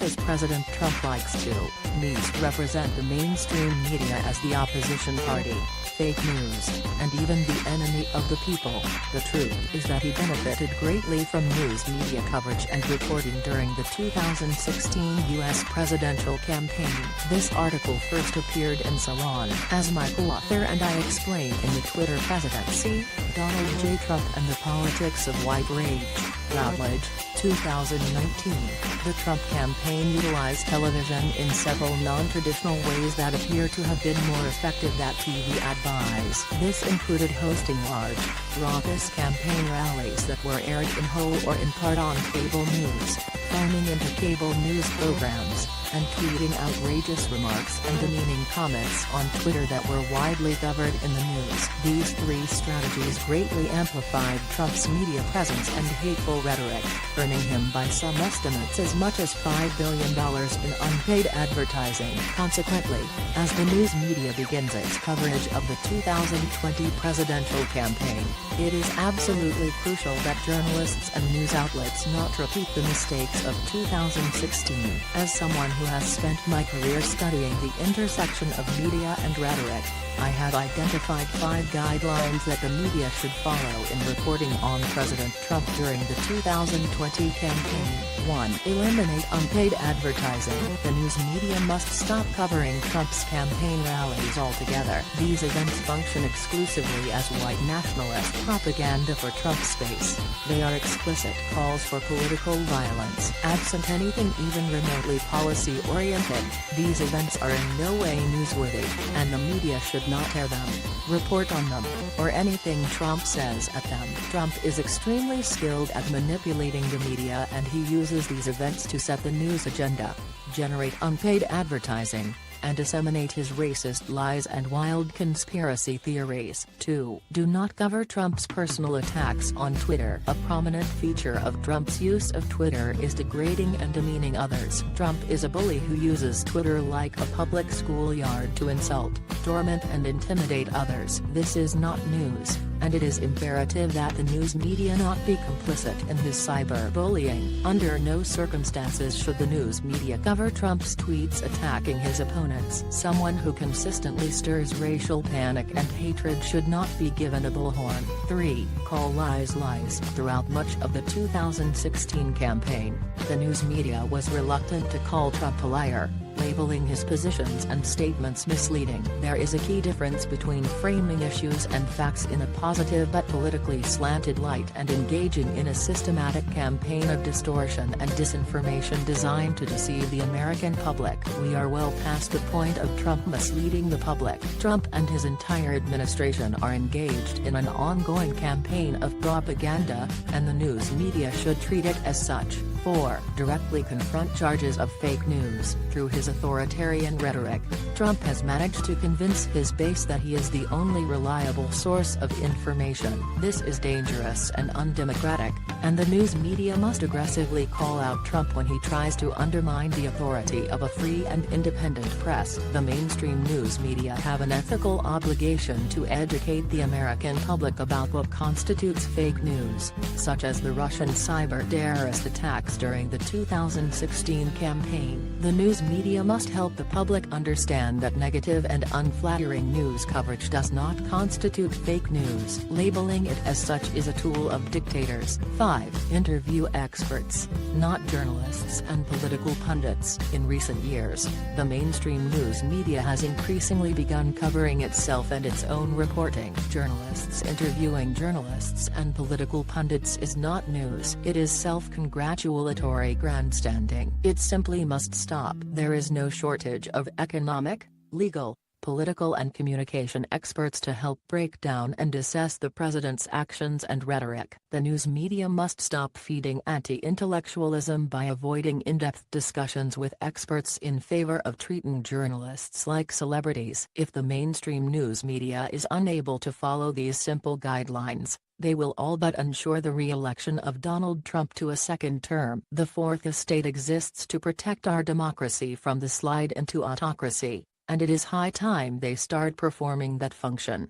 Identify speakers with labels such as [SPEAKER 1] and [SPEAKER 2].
[SPEAKER 1] as President Trump likes to misrepresent the mainstream media as the opposition party, fake news, and even the enemy of the people. The truth is that he benefited greatly from news media coverage and reporting during the 2016 U.S. presidential campaign. This article first appeared in Salon, as my co-author and I explain in the Twitter presidency, Donald J. Trump and the Politics of White Rage, Routledge, 2019. The Trump campaign utilized television in several non-traditional ways that appear to have been more effective than TV ad buys. This included hosting large, raucous campaign rallies that were aired in whole or in part on cable news, phoning into cable news programs, and tweeting outrageous remarks and demeaning comments on Twitter that were widely covered in the news. These three strategies greatly amplified Trump's media presence and hateful rhetoric, earning him by some estimates as much as $5 billion in unpaid advertising. Consequently, as the news media begins its coverage of the 2020 presidential campaign, it is absolutely crucial that journalists and news outlets not repeat the mistakes of 2016. As someone who has spent my career studying the intersection of media and rhetoric, I have identified 5 guidelines that the media should follow in reporting on President Trump during the 2020 campaign. 1. Eliminate unpaid advertising. The news media must stop covering Trump's campaign rallies altogether. These events function exclusively as white nationalist propaganda for Trump's base. They are explicit calls for political violence. Absent anything even remotely policy-oriented, these events are in no way newsworthy, and the media should not air them, report on them, or anything Trump says at them. Trump is extremely skilled at manipulating the media, and he uses these events to set the news agenda, generate unpaid advertising, and disseminate his racist lies and wild conspiracy theories. 2. Do not cover Trump's personal attacks on Twitter. A prominent feature of Trump's use of Twitter is degrading and demeaning others. Trump is a bully who uses Twitter like a public schoolyard to insult, torment and intimidate others. This is not news, and it is imperative that the news media not be complicit in his cyberbullying. Under no circumstances should the news media cover Trump's tweets attacking his opponents. Someone who consistently stirs racial panic and hatred should not be given a bullhorn. 3. Call lies lies. Throughout much of the 2016 campaign, the news media was reluctant to call Trump a liar, labeling his positions and statements misleading. There is a key difference between framing issues and facts in a positive but politically slanted light and engaging in a systematic campaign of distortion and disinformation designed to deceive the American public. We are well past the point of Trump misleading the public. Trump and his entire administration are engaged in an ongoing campaign of propaganda, and the news media should treat it as such. 4. Directly confront charges of fake news. Through his authoritarian rhetoric, Trump has managed to convince his base that he is the only reliable source of information. This is dangerous and undemocratic, and the news media must aggressively call out Trump when he tries to undermine the authority of a free and independent press. The mainstream news media have an ethical obligation to educate the American public about what constitutes fake news, such as the Russian cyber-terrorist attacks during the 2016 campaign. The news media must help the public understand that negative and unflattering news coverage does not constitute fake news. Labeling it as such is a tool of dictators. 5. Interview experts, not journalists and political pundits. In recent years, the mainstream news media has increasingly begun covering itself and its own reporting. Journalists interviewing journalists and political pundits is not news. It is self-congratulatory grandstanding. It simply must stop. There is no shortage of economic, legal, political and communication experts to help break down and assess the president's actions and rhetoric. The news media must stop feeding anti-intellectualism by avoiding in-depth discussions with experts in favor of treating journalists like celebrities. If the mainstream news media is unable to follow these simple guidelines, they will all but ensure the re-election of Donald Trump to a second term. The Fourth Estate exists to protect our democracy from the slide into autocracy, and it is high time they start performing that function.